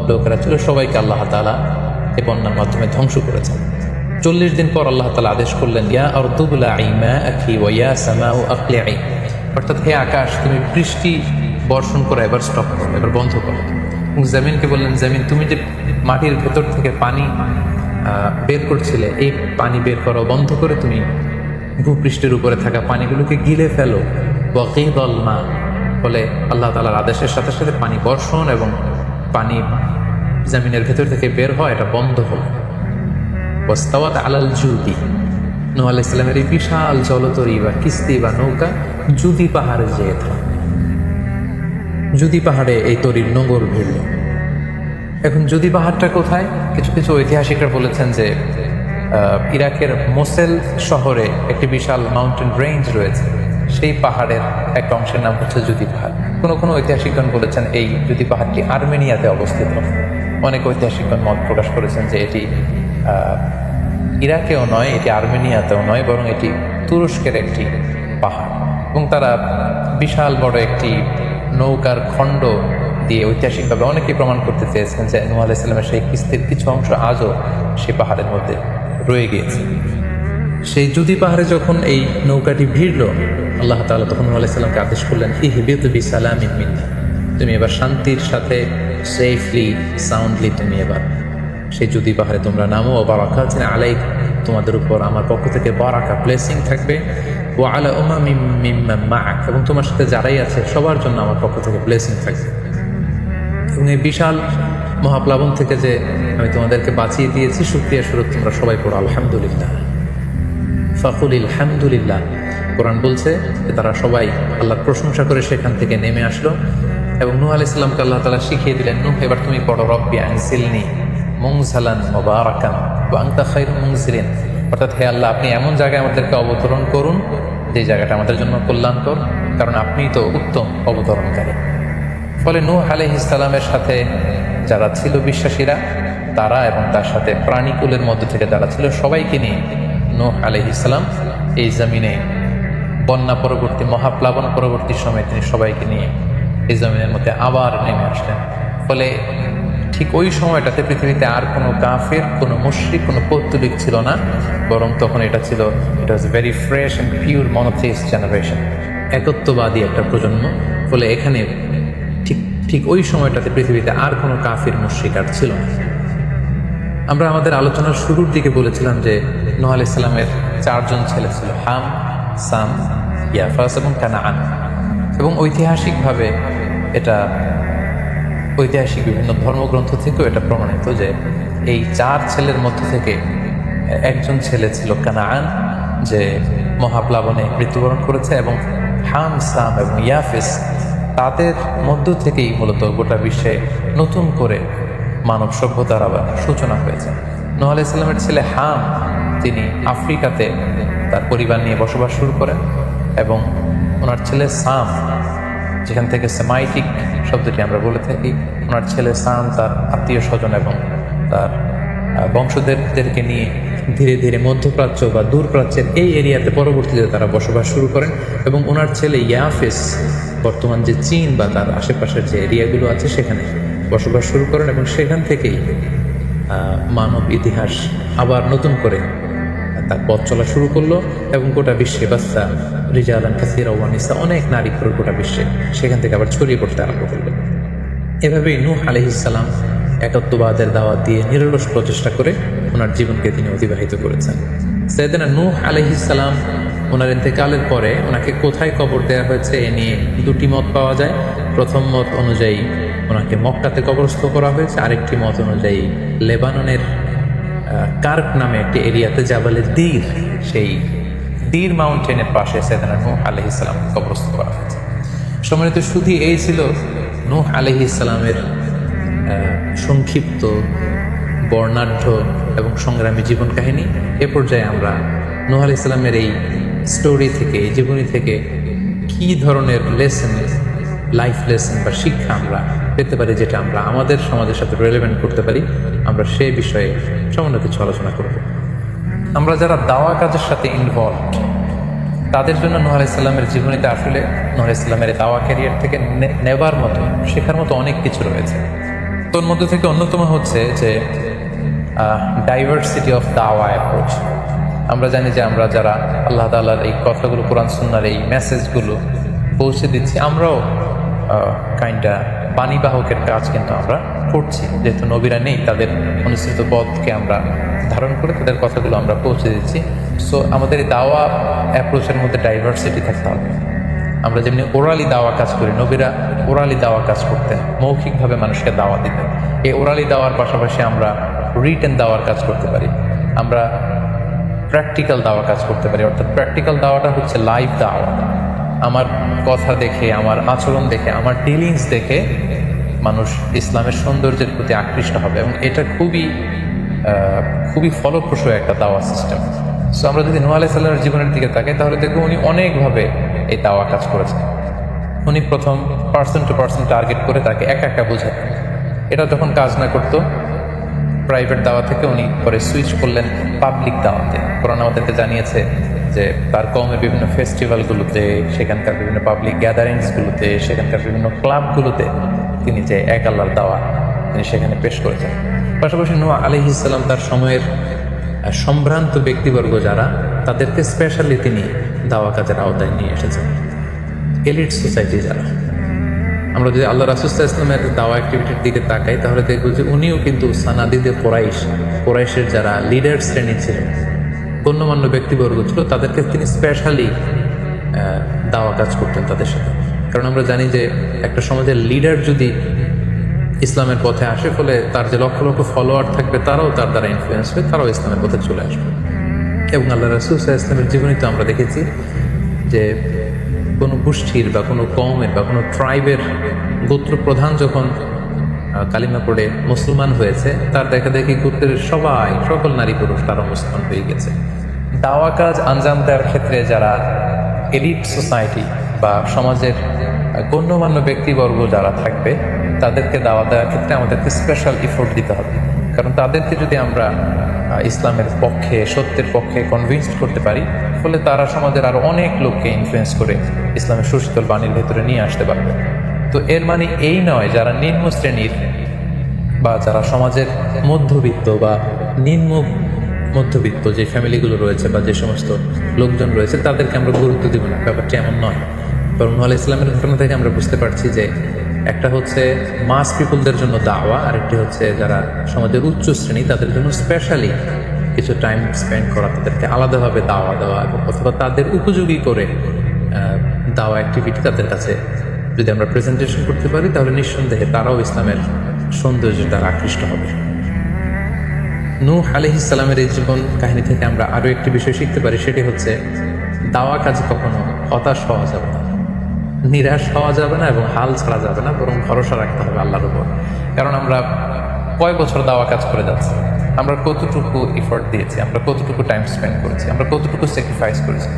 Speaker 1: লোকেরা ছিল, সবাইকে আল্লাহ তাআলা এই বন্যার মাধ্যমে ধ্বংস করেছেন। 40 দিন পর আল্লাহ তাআলা আদেশ করলেন, ইয়া আরদু বুলাঈ মাআকি ওয়া ইয়া সামাউ আকলিঈ, অর্থাৎ হে আকাশ, তুমি বৃষ্টি বর্ষণ করে এবার স্টপ করো, এবার বন্ধ করো। এবং জমিনকে বললেন, জমিন, তুমি যে মাটির ভেতর থেকে পানি বের করছিলে, এই পানি বের করো, বন্ধ করে তুমি ভূপৃষ্ঠের উপরে থাকা পানিগুলোকে গিলে ফেলো। ওয়াগীদাল মা, ফলে আল্লাহ তাআলার আদেশের সাথে সাথে পানি বর্ষণ এবং পানি জমিনের ভেতর থেকে বের হয়, এটা বন্ধ হলো। ওয়াস্তাওয়াত আলাল জুদি, নূহ আলাইহিস সালামের এই বিশাল জলতরী বা কিস্তি বা নৌকা জুদি পাহাড়ে যেয়ে থামে। জুদি পাহাড়ে এই তরীর নোঙর ভিড়ল। এখন জুদি পাহাড়টা কোথায়? কিছু কিছু ঐতিহাসিকরা বলেছেন যে ইরাকের মোসেল শহরে একটি বিশাল মাউন্টেন রেঞ্জ রয়েছে, সেই পাহাড়ের একটা অংশের নাম হচ্ছে জুদি পাহাড়। কোনো কোনো ঐতিহাসিকগণ বলেছেন এই জুদি পাহাড়টি আর্মেনিয়াতে অবস্থিত। অনেক ঐতিহাসিকগণ মত প্রকাশ করেছেন যে এটি ইরাকেও নয়, এটি আর্মেনিয়াতেও নয়, বরং এটি তুরস্কের একটি পাহাড়। এবং তারা বিশাল বড় একটি নৌকার খণ্ড দিয়ে ঐতিহাসিকভাবে অনেকেই প্রমাণ করতে চেয়েছেন যে নূহ আলাইহিস সালামের সেই কিস্তির কিছু অংশ আজও সেই পাহাড়ের মধ্যে রয়ে গিয়েছে। সেই জুদি পাহাড়ে যখন এই নৌকাটি ভিড়ল, আল্লাহ তাআলা তখন নূহ আলাইহিস সালামকে আদেশ করলেন, ইহবিতু বিসালামিন মিন্না, তুমি এবার শান্তির সাথে সেফলি সাউন্ডলি তুমি এবার সেই জুদি পাহাড়ে তোমরা নামো। ও বারাকাতিন আলাইক, তোমাদের উপর আমার পক্ষ থেকে বারাকা ব্লেসিং থাকবে। ও আলা উমামিম মিম্মান মাআক, এবং তোমার সাথে যারাই আছে সবার জন্য আমার পক্ষ থেকে ব্লেসিং থাকবে। এবং এই বিশাল মহাপ্লাবন থেকে যে আমি তোমাদেরকে বাঁচিয়ে দিয়েছি, শুকরিয়া স্বরূপ তোমরা সবাই পড়ো আলহামদুলিল্লাহ। ফাকুলিল হামদুলিল্লাহ। কোরআন বলছে যে তারা সবাই আল্লাহর প্রশংসা করে সেখান থেকে নেমে আসলো এবং নূহ আলাইহিস সালামকে আল্লাহ তাআলা শিখিয়ে দিলেন, নূহ এবার তুমি পড়ো রব্বি আনজিলনি মুনজালান মুবারাকান ওয়া আনতা খায়রুল মুনজিলিন, অর্থাৎ হে আল্লাহ আপনি এমন জায়গায় আমাদেরকে অবতরণ করুন যে জায়গাটা আমাদের জন্য কল্যাণকর, কারণ আপনি তো উত্তম অবতরণকারী। ফলে নূহ আলাইহিস সালামের সাথে যারা ছিল বিশ্বাসীরা, তারা এবং তার সাথে প্রাণীকুলের মধ্য থেকে যারা ছিল সবাইকে নিয়ে নূহ আলাইহিস সালাম এই জমিনে বন্যা পরবর্তী মহাপ্লাবন পরবর্তী সময়ে তিনি সবাইকে নিয়ে এই জমিনের মধ্যে আবার নেমে আসলেন। ফলে ঠিক ওই সময়টাতে পৃথিবীতে আর কোনো কাফের, কোনো মুশরিক, কোনো পৌত্তলিক ছিল না, বরং তখন এটা was very fresh and pure monotheist generation, একত্ববাদী একটা প্রজন্ম। ফলে এখানে ঠিক ওই সময়টাতে পৃথিবীতে আর কোনো কাফির মুশরিক আর ছিল না। আমরা আমাদের আলোচনার শুরুর দিকে বলেছিলাম যে নূহ আলাইহিস সালামের 4 জন ছেলে ছিল, হাম, সাম, ইয়াফাস এবং কানাআন। এবং ঐতিহাসিকভাবে এটা ঐতিহাসিক বিভিন্ন ধর্মগ্রন্থ থেকেও এটা প্রমাণিত যে এই 4 ছেলের মধ্য থেকে একজন ছেলে ছিল কানাআন, যে মহাপ্লাবনে মৃত্যুবরণ করেছে, এবং হাম, সাম এবং ইয়াফেস, তাদের মধ্য থেকেই মূলত গোটা বিশ্বে নতুন করে মানব সভ্যতার আবার সূচনা হয়েছে। নূহ আলাইহিস সালামের ছেলে হাম, তিনি আফ্রিকাতে তার পরিবার নিয়ে বসবাস শুরু করেন, এবং ওনার ছেলে সাম, যেখান থেকে সেমাইটিক শব্দটি আমরা বলে থাকি, ওনার ছেলে সাম তার আত্মীয় স্বজন এবং তার বংশধরদেরকে নিয়ে ধীরে ধীরে মধ্যপ্রাচ্য বা দূরপ্রাচ্যের এই এরিয়াতে পরবর্তীতে তারা বসবাস শুরু করেন। এবং ওনার ছেলে ইয়াফেস বর্তমান যে চীন বা তার আশেপাশের যে এরিয়াগুলো আছে সেখানে বসবাস শুরু করেন, এবং সেখান থেকেই মানব ইতিহাস আবার নতুন করে তার পথ চলা শুরু করলো, এবং গোটা বিশ্বে বাচ্চা রিজালান কাসীরা ওয়া নিসা, অনেক নারী পুরুষ গোটা বিশ্বে সেখান থেকে আবার ছড়িয়ে পড়তে আরম্ভ করলো। এভাবেই নূহ আলাইহিস সালাম একত্ববাদের দাওয়াত দিয়ে নিরলস প্রচেষ্টা করে ওনার জীবনকে তিনি অতিবাহিত করেছেন। সাইয়েদনা নূহ আলাইহিস সালাম ওনার ইন্তেকালের পরে ওনাকে কোথায় কবর দেওয়া হয়েছে এ নিয়ে 2টি মত পাওয়া যায়। প্রথম মত অনুযায়ী ওনাকে মক্কাতে কবরস্থ করা হয়েছে, আরেকটি মত অনুযায়ী লেবাননের কার্ক নামে একটি এরিয়াতে জাবালে দীর, সেই দীর মাউন্টেনের পাশে সাইয়েদনা নূহ আলাইহিস সালামকে কবরস্থ করা হয়েছে। সম্মানিত সুধী, এই ছিল নূহ আলাইহিস সালামের সংক্ষিপ্ত, বর্ণাঢ্য এবং সংগ্রামী জীবন কাহিনী। এ পর্যায়ে আমরা নূহ আলাইহিস সালামের এই স্টোরি থেকে, এই জীবনী থেকে কী ধরনের লেসন, লাইফ লেসন বা শিক্ষা আমরা পেতে পারি, যেটা আমরা আমাদের সমাজের সাথে রিলেভেন্ট করতে পারি, আমরা সে বিষয়ে সামান্য কিছু আলোচনা করব। আমরা যারা দাওয়া কাজের সাথে ইনভলভড, তাদের জন্য নূহ আলাইহিস সালামের জীবনীতে আসলে নূহ আলাইহিস সালামের দাওয়া ক্যারিয়ার থেকে নেবার মতো, শেখার মতো অনেক কিছু রয়েছে। তোর মধ্যে থেকে অন্যতম হচ্ছে যে ডাইভার্সিটি অফ দাওয়া অ্যাপ্রোচ। আমরা জানি যে আমরা যারা আল্লাহ তাআলার এই কথাগুলো, কোরআন সুন্নাহর এই মেসেজগুলো পৌঁছে দিচ্ছি, আমরাও কাইন্ডা বাণীবাহকের কাজ কিন্তু আমরা করছি। যেহেতু নবীরা নেই, তাদের অনুসৃত পথকে আমরা ধারণ করে তাদের কথাগুলো আমরা পৌঁছে দিচ্ছি। সো আমাদের এই দাওয়া অ্যাপ্রোচের মধ্যে ডাইভার্সিটি থাকতে হবে। আমরা যেমনি ওরালি দাওয়া কাজ করি, নবীরা ওরালি দাওয়া কাজ করতেন, মৌখিকভাবে মানুষকে দাওয়া দিতেন। এই ওরালি দাওয়ার পাশাপাশি আমরা রিটেন দাওয়ার কাজ করতে পারি, আমরা প্র্যাকটিক্যাল দাওয়া কাজ করতে পারি। অর্থাৎ প্র্যাকটিক্যাল দাওয়াটা হচ্ছে লাইভ দাওয়া। আমার কথা দেখে, আমার আচরণ দেখে, আমার ডিলিংস দেখে মানুষ ইসলামের সৌন্দর্যের প্রতি আকৃষ্ট হবে, এবং এটা খুবই ফলপ্রসূ একটা দাওয়া সিস্টেম। সো আমরা যদি নূহ আলাইহিস সালামের জীবনের দিকে তাকাই, তাহলে দেখবো উনি অনেকভাবে এই দাওয়া কাজ করেছেন। উনি প্রথম পার্সন টু পার্সন টার্গেট করে তাকে একা একা বোঝাতেন। এটা যখন কাজ না করতো, প্রাইভেট দাওয়া থেকে উনি পরে সুইচ করলেন পাবলিক দাওয়াতে। কোরআন আমাদেরকে জানিয়েছে যে তার কওমের বিভিন্ন ফেস্টিভ্যালগুলোতে, সেখানকার বিভিন্ন পাবলিক গ্যাদারিংসগুলোতে, সেখানকার বিভিন্ন ক্লাবগুলোতে তিনি যে এক আল্লাহর দাওয়া তিনি সেখানে পেশ করেছেন। পাশাপাশি নূহ আলাইহিস সালাম তার সময়ের সম্ভ্রান্ত ব্যক্তিবর্গ যারা, তাদেরকে স্পেশালি তিনি দাওয়া কাজের আওতায় নিয়ে এসেছেন। এলিট সোসাইটি যারা, আমরা যদি আল্লাহ রাসূল সাল্লাল্লাহু আলাইহি ওয়াসাল্লামের দাওয়া অ্যাক্টিভিটির দিকে তাকাই, তাহলে দেখব যে উনিও কিন্তু সানাদিদে কোরাইশের যারা লিডার শ্রেণী ছিলেন, গণ্যমান্য ব্যক্তিবর্গ ছিল, তাদেরকে তিনি স্পেশালি দাওয়া কাজ করতেন তাদের সাথে। কারণ আমরা জানি যে একটা সমাজের লিডার যদি ইসলামের পথে আসে, ফলে তার যে লক্ষ লক্ষ ফলোয়ার থাকবে তারাও তার দ্বারা ইনফ্লুয়েন্স হয়ে তারাও ইসলামের পথে চলে আসবে। এবং আল্লাহ রাসূল সাল্লাল্লাহু আলাইহি ওয়াসাল্লামের জীবনে তো আমরা দেখেছি যে কোনো গোষ্ঠীর বা কোনো কওমের বা কোনো ট্রাইবের গোত্র প্রধান যখন কালিমা পড়ে মুসলমান হয়েছে, তার দেখা দেখি গোত্রের সকল নারী পুরুষ তারা মুসলমান হয়ে গেছে। দাওয়া কাজ আঞ্জাম দেওয়ার ক্ষেত্রে যারা এলিট সোসাইটি বা সমাজের গণ্যমান্য ব্যক্তিবর্গ যারা থাকবে, তাদেরকে দাওয়া দেওয়ার ক্ষেত্রে আমাদেরকে স্পেশাল এফোর্ট দিতে হবে। কারণ তাদেরকে যদি আমরা ইসলামের পক্ষে, সত্যের পক্ষে কনভিন্স করতে পারি, ফলে তারা সমাজের আরো অনেক লোককে ইনফ্লুয়েন্স করে ইসলামের সুশীতল বাণীর ভেতরে নিয়ে আসতে পারবে। তো এর মানে এই নয় যারা নিম্ন শ্রেণীর বা যারা সমাজের মধ্যবিত্ত বা নিম্ন মধ্যবিত্ত যে ফ্যামিলিগুলো রয়েছে বা যে সমস্ত লোকজন রয়েছে, তাদেরকে আমরা গুরুত্ব দিব না, ব্যাপারটি এমন নয়। কারণ নূহ আলাইহিস সালামের ঘটনা থেকে আমরা বুঝতে পারছি যে একটা হচ্ছে মাস পিপুলদের জন্য দাওয়া, আর একটি হচ্ছে যারা সমাজের উচ্চ শ্রেণী তাদের জন্য স্পেশালি কিছু টাইম স্পেন্ড করা, তাদেরকে আলাদাভাবে দাওয়া দেওয়া, এবং অথবা তাদের উপযোগী করে দাওয়া অ্যাক্টিভিটি তাদের কাছে যদি আমরা প্রেজেন্টেশন করতে পারি, তাহলে নিঃসন্দেহে তারাও ইসলামের সৌন্দর্যে তারা আকৃষ্ট হবে। নূহ আলাইহিস সালামের এই জীবন কাহিনী থেকে আমরা আরও একটি বিষয় শিখতে পারি, সেটি হচ্ছে দাওয়া কাজে কখনো হতাশ হওয়া যাবে না, নিরাশ হওয়া যাবে না, এবং হাল ছাড়া যাবে না, বরং ভরসা রাখতে হবে আল্লাহর উপর। কারণ আমরা কয় বছর দাওয়া কাজ করে যাচ্ছি, আমরা কতটুকু এফোর্ট দিয়েছি, আমরা কতটুকু টাইম স্পেন্ড করেছি, আমরা কতটুকু স্যাক্রিফাইস করেছি।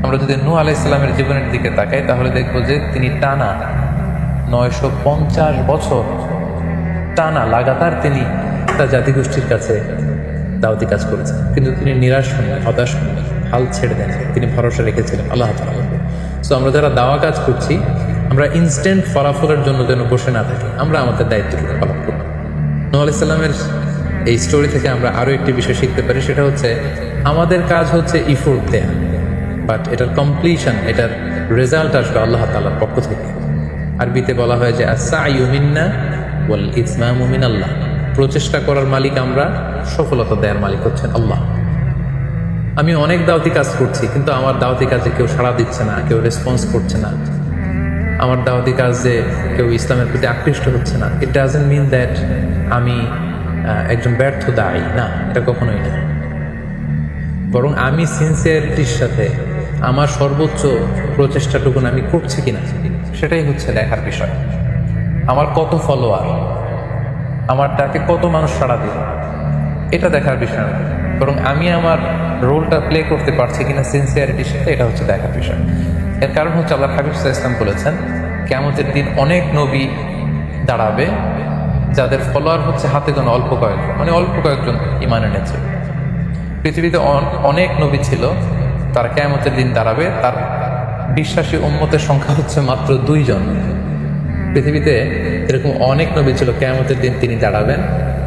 Speaker 1: আমরা যদি নূহ আলাইহিস সালামের জীবনের দিকে তাকাই, তাহলে দেখবো যে তিনি টানা 950 বছর টানা লাগাতার তিনি তার জাতিগোষ্ঠীর কাছে দাওয়াতি কাজ করেছেন, কিন্তু তিনি নিরাশ হননি, হতাশ হননি, হাল ছেড়ে দেন, তিনি ভরসা রেখেছিলেন আল্লাহ তাআলার উপর। সো আমরা যারা দাওয়া কাজ করছি, আমরা ইনস্ট্যান্ট ফলাফলের জন্য যেন বসে না থাকি, আমরা আমাদের দায়িত্বটুকু পালন করব। নূহ আলাইহিস সালামের এই স্টোরি থেকে আমরা আরও একটি বিষয় শিখতে পারি, সেটা হচ্ছে আমাদের কাজ হচ্ছে ইফোর্ট দেয়া, বাট এটার কমপ্লিশন, এটার রেজাল্ট আসবে আল্লাহ তাআলার পক্ষ থেকে। আরবিতে বলা হয় যে আস-সা'য়ু মিন্না ওয়াল ইতমামু মিনাল্লাহ, প্রচেষ্টা করার মালিক আমরা, সফলতা দেওয়ার মালিক হচ্ছেন আল্লাহ। আমি অনেক দাওয়াতি কাজ করছি, কিন্তু আমার দাওয়াতি কাজে কেউ সাড়া দিচ্ছে না, কেউ রেসপন্স করছে না, আমার দাওয়াতি কাজে কেউ ইসলামের প্রতি আকৃষ্ট হচ্ছে না, ইট ডাজন্ট মিন দ্যাট আমি একজন ব্যর্থ দায়ী, না, এটা কখনোই না। বরং আমি সিনসিয়ারিটির সাথে আমার সর্বোচ্চ প্রচেষ্টাটুকুন আমি করছি কিনা, সেটাই হচ্ছে দেখার বিষয়। আমার কত ফলোয়ার, আমার ডাকে কত মানুষ সাড়া দিল, এটা দেখার বিষয় না, বরং আমি আমার রোলটা প্লে করতে পারছি কিনা সিনসিয়ারিটির সাথে, এটা হচ্ছে দেখার বিষয়। এর কারণ হচ্ছে আল্লাহ হাবিব সাল্লাল্লাহু আলাইহি ওয়াসাল্লাম বলেছেন, কিয়ামতের দিন অনেক নবী দাঁড়াবে যাদের ফলোয়ার হচ্ছে হাতে গোনা অল্প কয়েকজন, মানে অল্প কয়েকজন ঈমান এনেছে। পৃথিবীতে অনেক নবী ছিল, তারা কিয়ামতের দিন দাঁড়াবে, তার বিশ্বাসী উম্মতের সংখ্যা হচ্ছে মাত্র 2 জন। পৃথিবীতে এরকম অনেক নবী ছিল, কিয়ামতের দিন তিনি দাঁড়াবেন,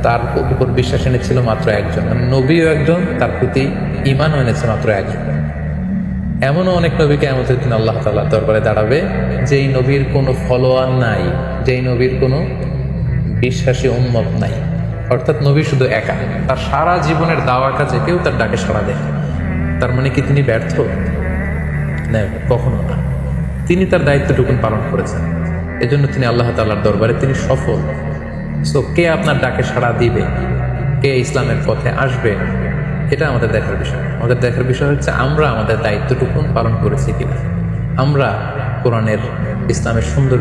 Speaker 1: তার উপর বিশ্বাস এনেছিল মাত্র 1 জন, নবীও একজন, তার প্রতি ঈমানও এনেছে মাত্র 1 জন। এমনও অনেক নবী কিয়ামতের দিন আল্লাহ তাআলার দরবারে দাঁড়াবে, যেই নবীর কোনো ফলোয়ার নাই, যেই নবীর কোনো বিশ্বাসী উম্মত নাই, অর্থাৎ নবী শুধু একা, তার সারা জীবনের দাওয়ার কাজে কেউ তার ডাকে সাড়া দেয়। তার মানে কি তিনি ব্যর্থ? না, কখনো না। তিনি তার দায়িত্বটুকুন পালন করেছেন, এজন্য তিনি আল্লাহ তাআলার দরবারে তিনি সফল। সো কে আপনার ডাকে সাড়া দিবে, কে ইসলামের পথে আসবে, এটা আমাদের দেখার বিষয়। আমাদের দেখার বিষয় হচ্ছে আমরা আমাদের দায়িত্বটুকুন পালন করেছি কিনা, আমরা কোরআনের ইসলামের সুন্দর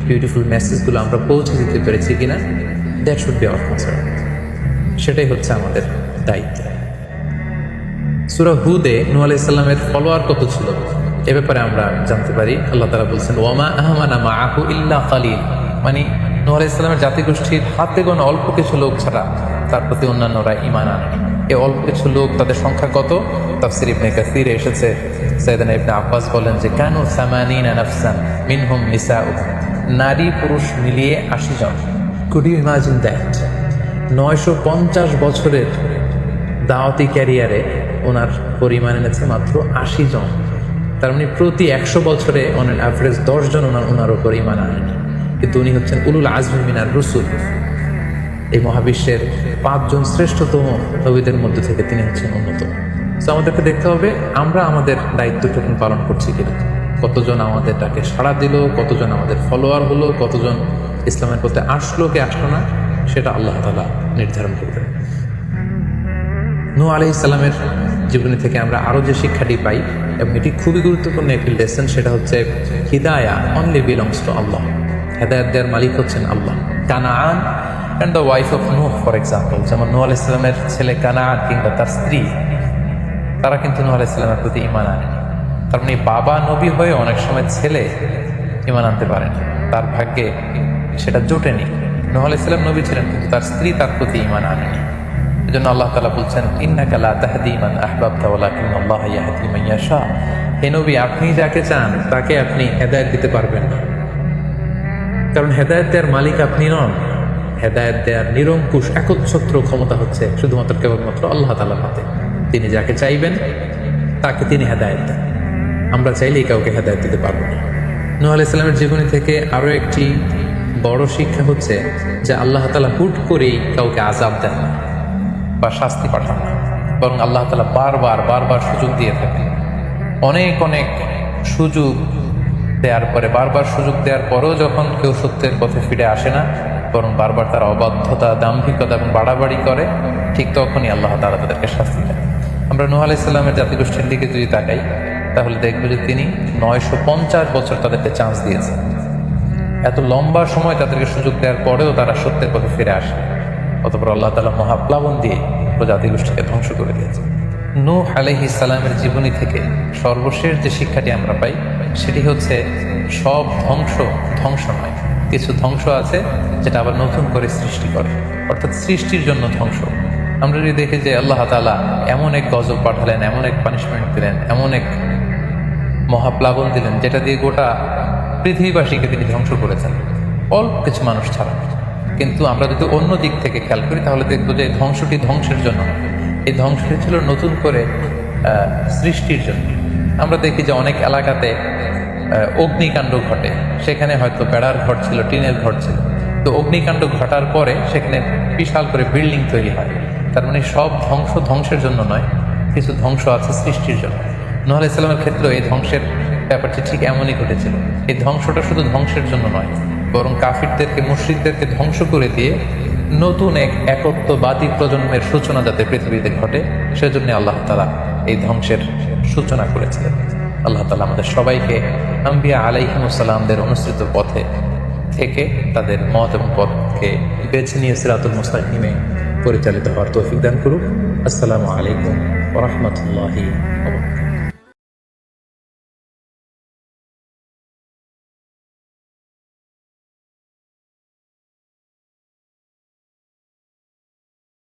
Speaker 1: বিউটিফুল মেসেজগুলো আমরা পৌঁছে দিতে পেরেছি কিনা। That should be hour concern, সেটাই হচ্ছে আমাদের দায়িত্ব। সূরা হুদে নূহ আলাইহিস সালামের ফলোয়ার কত ছিল এ ব্যাপারে আমরা জানতে পারি। আল্লাহ তাআলা বলছেন ওয়ামা আমানা মাআহু ইল্লা কালিল, মানে নূহ আলাইহিস সালামের জাতিগোষ্ঠীর হাতে গোনা অল্প কিছু লোক ছাড়া তার প্রতি অন্যান্যরা ঈমান আনেনি। এই অল্প কিছু লোক, তাদের সংখ্যা কত? তাফসীর ইবনে কাসীরে এসেছে, সাইয়েদনা ইবনে আব্বাস বলেন যে কানু 80 নাফসান মিনহুম নিসাউ, নারী পুরুষ মিলিয়ে 80 জন। Could you imagine that? 950 বছরের দাওয়াতি ক্যারিয়ারে ওনার পরিমাণ এনেছে মাত্র 80 জন। তার মানে প্রতি 100 বছরে অন অ্যাভারেজ 10 জন ওনার উপর ঈমান আনেনি। কিন্তু উনি হচ্ছেন উলুল আজমি মিনার রুসুল, এই মহাবিশ্বের 5 জন শ্রেষ্ঠতম নবীদের মধ্যে থেকে তিনি হচ্ছেন অন্যতম। তো আমাদেরকে দেখতে হবে আমরা আমাদের দায়িত্বটুকু পালন করছি কিনা, কতজন আমাদের ডাকে সাড়া দিল, কতজন আমাদের ফলোয়ার হলো, কতজন ইসলামের পথে আসলো কি আসলো না, সেটা আল্লাহ তাআলা নির্ধারণ করবেন। নূহ আলাইহিস সালামের জীবনী থেকে আমরা আরও যে শিক্ষাটি পাই, এবং এটি খুবই গুরুত্বপূর্ণ একটি লেসন, সেটা হচ্ছে hidaya only belongs to Allah. হেদায়েত দেওয়ার মালিক হচ্ছেন Allah. Canaan and the wife of Nuh for example, যেমন নূহ আলাইহিস সালামের ছেলে কানাআন কিংবা তার স্ত্রী, তারা কিন্তু নূহ আলাইহিস সালামের প্রতি ঈমান আনেনি। তার মানে বাবা নবী হয়ে অনেক সময় ছেলে ঈমান আনতে পারেন, তার ভাগ্যে সেটা জোটেনি। নূহ আলাইহিস সালাম নবী ছিলেন, কিন্তু তার স্ত্রী তার প্রতি ঈমান আনেনি। এজন্য আল্লাহ তাআলা বলছেন ইন্নাকা লা তাহদি মান আহবাবতা ওয়ালাকিন্নাল্লাহ ইয়াহদি মান ইয়াশা, হে নবী আপনি যাকে চান তাকে আপনি হেদায়েত দিতে পারবেন না, কারণ হেদায়েত দেওয়ার মালিক আপনি নন। হেদায়েত দেওয়ার নিরঙ্কুশ একচ্ছত্র ক্ষমতা হচ্ছে শুধুমাত্র কেবলমাত্র আল্লাহ তাআলার হাতে। তিনি যাকে চাইবেন তাকে তিনি হেদায়েত দেন, আমরা চাইলেই কাউকে হেদায়েত দিতে পারবো না। নূহ আলাইহিস সালামের জীবনী থেকে আরও একটি বড় শিক্ষা হচ্ছে যে আল্লাহ তাআলা হুট করেই কাউকে আযাব দেন না বা শাস্তি পাঠান না, বরং আল্লাহ তাআলা বারবার সুযোগ দিয়ে থাকেন। অনেক সুযোগ দেওয়ার পরে, বারবার সুযোগ দেওয়ার পরেও যখন কেউ সত্যের পথে ফিরে আসে না, বরং বারবার তারা অবাধ্যতা, দাম্ভিকতা এবং বাড়াবাড়ি করে, ঠিক তখনই আল্লাহ তাআলা তাদেরকে শাস্তি দেন। আমরা নূহ আলাইহিস সালামের জাতিগোষ্ঠীর দিকে যদি তাকাই, তাহলে দেখব যে তিনি 950 বছর তাদেরকে চান্স দিয়েছেন। এত লম্বা সময় তাদেরকে সুযোগ দেওয়ার পরেও তারা সত্যের পথে ফিরে আসে, অতঃপর আল্লাহ তাআলা মহাপ্লাবন দিয়ে জাতিগোষ্ঠীকে ধ্বংস করে দিয়েছে। নূহ আলাইহিস সালামের জীবনী থেকে সর্বশেষ যে শিক্ষাটি আমরা পাই, সেটি হচ্ছে সব ধ্বংস নয়, কিছু ধ্বংস আছে যেটা আবার নতুন করে সৃষ্টি করে, অর্থাৎ সৃষ্টির জন্য ধ্বংস। আমরা যদি দেখি যে আল্লাহ তাআলা এমন এক গজব পাঠালেন, এমন এক পানিশমেন্ট দিলেন, এমন এক মহাপ্লাবন দিলেন, যেটা দিয়ে গোটা পৃথিবীবাসীকে তিনি ধ্বংস করেছেন, অল্প কিছু মানুষ ছাড়া। কিন্তু আমরা যদি অন্য দিক থেকে খেয়াল করি, তাহলে দেখবো যে ধ্বংসটি ধ্বংসের জন্য, এই ধ্বংসটি ছিল নতুন করে সৃষ্টির জন্য। আমরা দেখি যে অনেক এলাকাতে অগ্নিকাণ্ড ঘটে, সেখানে হয়তো বেড়ার ঘর ছিল, টিনের ঘর ছিল, তো অগ্নিকাণ্ড ঘটার পরে সেখানে বিশাল করে বিল্ডিং তৈরি হয়। তার মানে সব ধ্বংসের জন্য নয়, কিছু ধ্বংস আছে সৃষ্টির জন্য। নূহ আলাইহিস সালামের ক্ষেত্রেও এই ধ্বংসের ব্যাপারটি ঠিক এমনই ঘটেছিল। এই ধ্বংসটা শুধু ধ্বংসের জন্য নয়, বরং কাফিরদেরকে, মুশরিকদেরকে ধ্বংস করে দিয়ে নতুন এক একত্ববাদী প্রজন্মের সূচনা যাতে পৃথিবীতে ঘটে, সেজন্য আল্লাহ তাআলা এই ধ্বংসের সূচনা করেছিলেন। আল্লাহ তাআলা আমাদের সবাইকে আম্বিয়া আলাইহিমুস সালামদের অনুসৃত পথে থেকে তাদের মত এবং পথকে বেছে নিয়ে সিরাতুল মুস্তাকিমে পরিচালিত হওয়ার তৌফিক দান করুক। আসসালামু আলাইকুম ওয়া রাহমাতুল্লাহি ওয়া বারাকাতুহু।